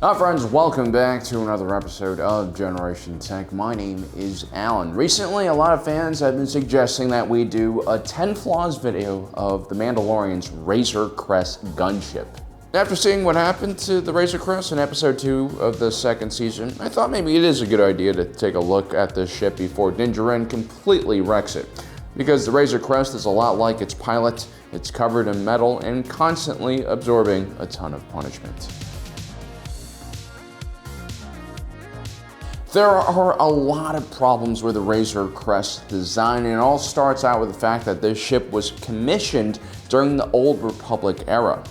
Hi friends, welcome back to another episode of Generation Tech. My name is Alan. Recently, a lot of fans have been suggesting that we do a 10 flaws video of the Mandalorian's Razor Crest gunship. After seeing what happened to the Razor Crest in episode 2 of the second season, I thought maybe it is a good idea to take a look at this ship before Din Djarin completely wrecks it. Because the Razor Crest is a lot like its pilot, it's covered in metal and constantly absorbing a ton of punishment. There are a lot of problems with the Razor Crest design, and it all starts out with the fact that this ship was commissioned during the Old Republic era.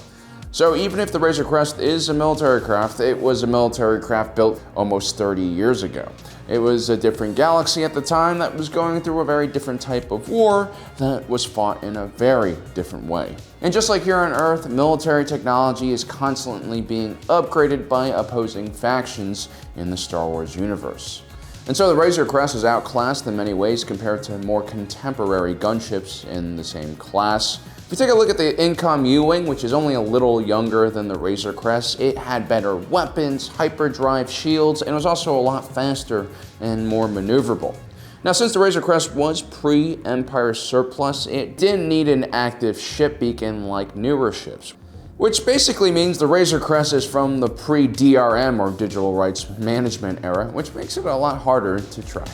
So even if the Razor Crest is a military craft, it was a military craft built almost 30 years ago. It was a different galaxy at the time that was going through a very different type of war that was fought in a very different way. And just like here on Earth, military technology is constantly being upgraded by opposing factions in the Star Wars universe. And so the Razor Crest is outclassed in many ways compared to more contemporary gunships in the same class. If you take a look at the Incom U-Wing, which is only a little younger than the Razor Crest, it had better weapons, hyperdrive shields, and was also a lot faster and more maneuverable. Now, since the Razor Crest was pre-Empire surplus, it didn't need an active ship beacon like newer ships. Which basically means the Razor Crest is from the pre-DRM or Digital Rights Management era, which makes it a lot harder to track.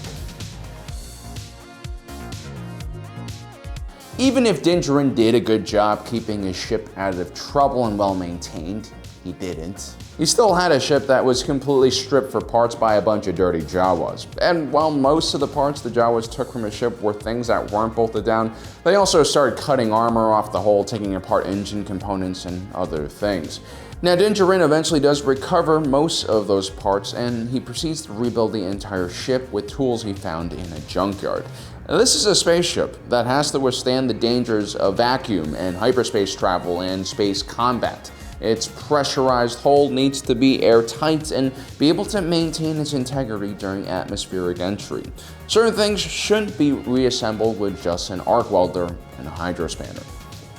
Even if Din Djarin did a good job keeping his ship out of trouble and well maintained, he didn't. He still had a ship that was completely stripped for parts by a bunch of dirty Jawas. And while most of the parts the Jawas took from his ship were things that weren't bolted down, they also started cutting armor off the hull, taking apart engine components and other things. Now, Din Djarin eventually does recover most of those parts, and he proceeds to rebuild the entire ship with tools he found in a junkyard. Now, this is a spaceship that has to withstand the dangers of vacuum and hyperspace travel and space combat. Its pressurized hull needs to be airtight and be able to maintain its integrity during atmospheric entry. Certain things shouldn't be reassembled with just an arc welder and a hydrospanner.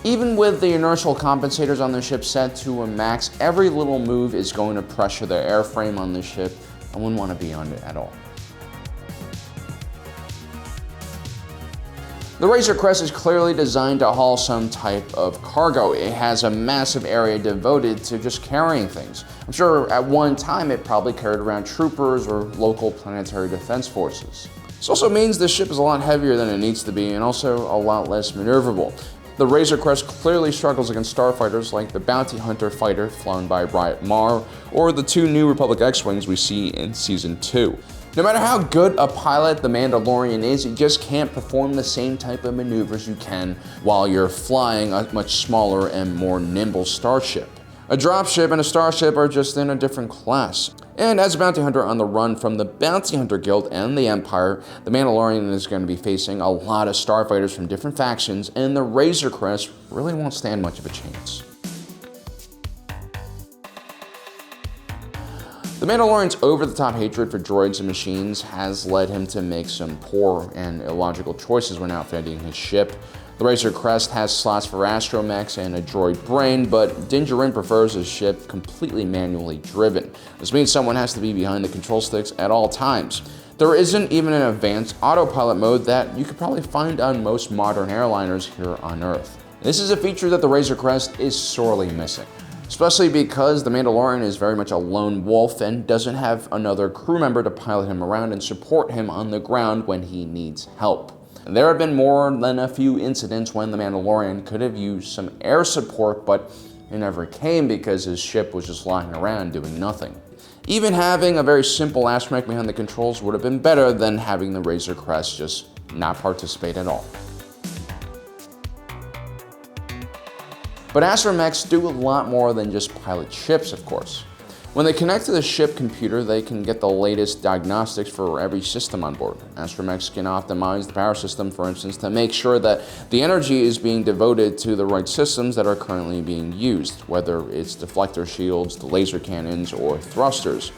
Even with the inertial compensators on the ship set to a max, every little move is going to pressure the airframe on the ship. I wouldn't want to be on it at all. The Razor Crest is clearly designed to haul some type of cargo. It has a massive area devoted to just carrying things. I'm sure at one time it probably carried around troopers or local planetary defense forces. This also means the ship is a lot heavier than it needs to be and also a lot less maneuverable. The Razor Crest clearly struggles against starfighters like the Bounty Hunter fighter flown by Riot Mar or the two New Republic X-Wings we see in Season 2. No matter how good a pilot the Mandalorian is, it just can't perform the same type of maneuvers you can while you're flying a much smaller and more nimble starship. A dropship and a starship are just in a different class. And as a bounty hunter on the run from the Bounty Hunter Guild and the Empire, the Mandalorian is going to be facing a lot of starfighters from different factions, and the Razor Crest really won't stand much of a chance. The Mandalorian's over-the-top hatred for droids and machines has led him to make some poor and illogical choices when outfitting his ship. The Razor Crest has slots for Astromechs and a droid brain, but Din Djarin prefers his ship completely manually driven. This means someone has to be behind the control sticks at all times. There isn't even an advanced autopilot mode that you could probably find on most modern airliners here on Earth. This is a feature that the Razor Crest is sorely missing. Especially because the Mandalorian is very much a lone wolf and doesn't have another crew member to pilot him around and support him on the ground when he needs help. There have been more than a few incidents when the Mandalorian could have used some air support, but it never came because his ship was just lying around doing nothing. Even having a very simple Astromech behind the controls would have been better than having the Razor Crest just not participate at all. But Astromechs do a lot more than just pilot ships, of course. When they connect to the ship computer, they can get the latest diagnostics for every system on board. Astromechs can optimize the power system, for instance, to make sure that the energy is being devoted to the right systems that are currently being used, whether it's deflector shields, the laser cannons, or thrusters.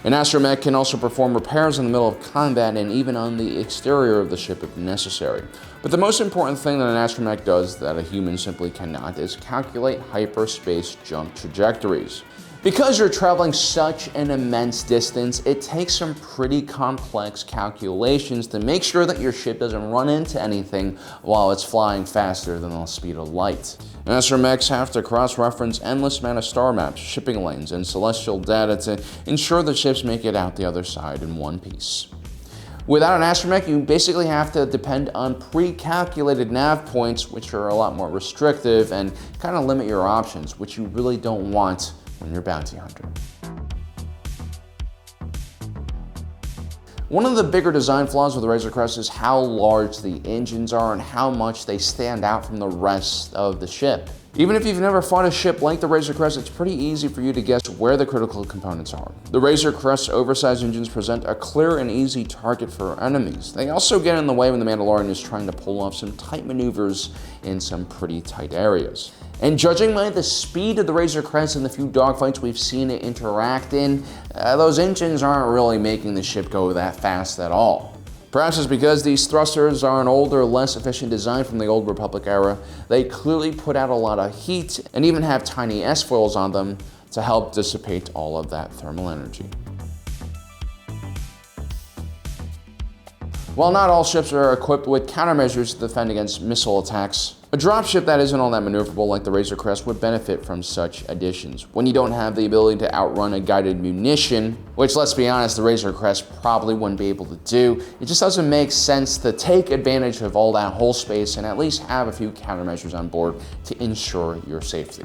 An Astromech can also perform repairs in the middle of combat and even on the exterior of the ship if necessary. But the most important thing that an Astromech does that a human simply cannot is calculate hyperspace jump trajectories. Because you're traveling such an immense distance, it takes some pretty complex calculations to make sure that your ship doesn't run into anything while it's flying faster than the speed of light. Astromechs have to cross-reference endless amount of star maps, shipping lanes, and celestial data to ensure the ships make it out the other side in one piece. Without an astromech, you basically have to depend on pre-calculated nav points, which are a lot more restrictive and kind of limit your options, which you really don't want when you're bounty hunting. One of the bigger design flaws with the Razor Crest is how large the engines are and how much they stand out from the rest of the ship. Even if you've never fought a ship like the Razor Crest, it's pretty easy for you to guess where the critical components are. The Razor Crest's oversized engines present a clear and easy target for enemies. They also get in the way when the Mandalorian is trying to pull off some tight maneuvers in some pretty tight areas. And judging by the speed of the Razor Crest and the few dogfights we've seen it interact in, those engines aren't really making the ship go that fast at all. Perhaps it's because these thrusters are an older, less efficient design from the Old Republic era. They clearly put out a lot of heat and even have tiny S-foils on them to help dissipate all of that thermal energy. While not all ships are equipped with countermeasures to defend against missile attacks, a dropship that isn't all that maneuverable like the Razor Crest would benefit from such additions. When you don't have the ability to outrun a guided munition, which, let's be honest, the Razor Crest probably wouldn't be able to do, it just doesn't make sense to take advantage of all that hull space and at least have a few countermeasures on board to ensure your safety.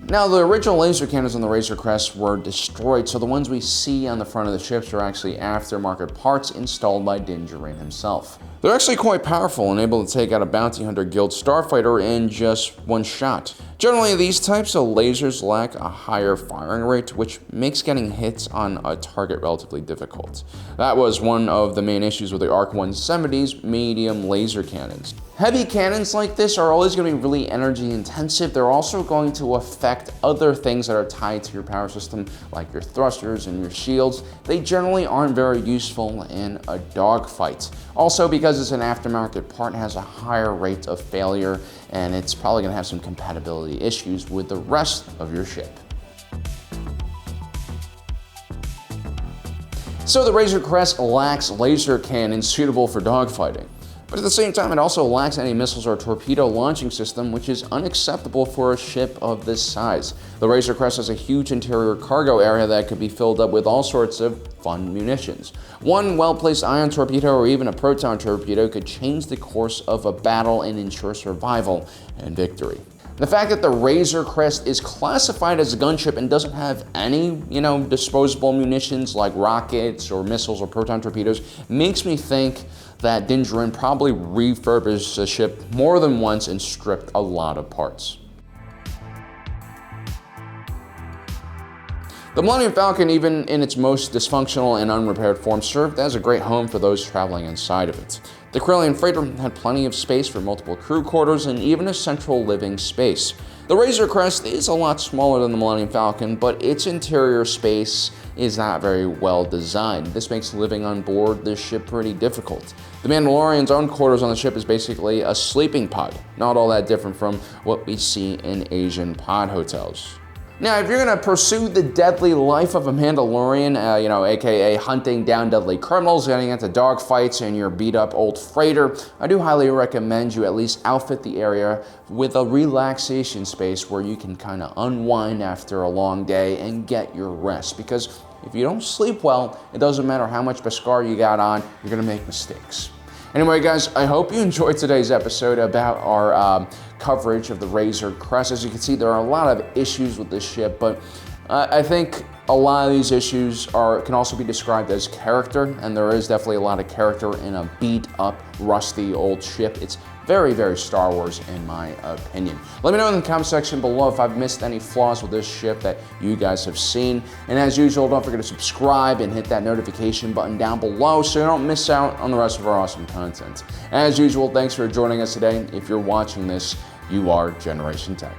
Now, the original laser cannons on the Razor Crest were destroyed, so the ones we see on the front of the ships are actually aftermarket parts installed by Din Djarin himself. They're actually quite powerful and able to take out a bounty hunter guild starfighter in just one shot. Generally, these types of lasers lack a higher firing rate, which makes getting hits on a target relatively difficult. That was one of the main issues with the ARC 170's medium laser cannons. Heavy cannons like this are always going to be really energy intensive. They're also going to affect other things that are tied to your power system, like your thrusters and your shields. They generally aren't very useful in a dogfight. Also, because it's an aftermarket part, it has a higher rate of failure, and it's probably going to have some compatibility issues with the rest of your ship. So the Razor Crest lacks laser cannons suitable for dogfighting. But at the same time, it also lacks any missiles or torpedo launching system, which is unacceptable for a ship of this size. The Razor Crest has a huge interior cargo area that could be filled up with all sorts of fun munitions. One well-placed ion torpedo or even a proton torpedo could change the course of a battle and ensure survival and victory. The fact that the Razor Crest is classified as a gunship and doesn't have any, disposable munitions like rockets or missiles or proton torpedoes makes me think that Din Djarin probably refurbished the ship more than once and stripped a lot of parts. The Millennium Falcon, even in its most dysfunctional and unrepaired form, served as a great home for those traveling inside of it. The Corellian freighter had plenty of space for multiple crew quarters and even a central living space. The Razor Crest is a lot smaller than the Millennium Falcon, but its interior space is not very well designed. This makes living on board this ship pretty difficult. The Mandalorian's own quarters on the ship is basically a sleeping pod, not all that different from what we see in Asian pod hotels. Now, if you're going to pursue the deadly life of a Mandalorian, aka hunting down deadly criminals, getting into dogfights in your beat-up old freighter, I do highly recommend you at least outfit the area with a relaxation space where you can kind of unwind after a long day and get your rest. Because if you don't sleep well, it doesn't matter how much Beskar you got on, you're going to make mistakes. Anyway, guys, I hope you enjoyed today's episode about our coverage of the Razor Crest. As you can see, there are a lot of issues with this ship, but I think a lot of these issues can also be described as character, and there is definitely a lot of character in a beat-up, rusty old ship. It's very, very Star Wars in my opinion. Let me know in the comment section below if I've missed any flaws with this ship that you guys have seen. And as usual, don't forget to subscribe and hit that notification button down below so you don't miss out on the rest of our awesome content. As usual, thanks for joining us today. If you're watching this, you are Generation Tech.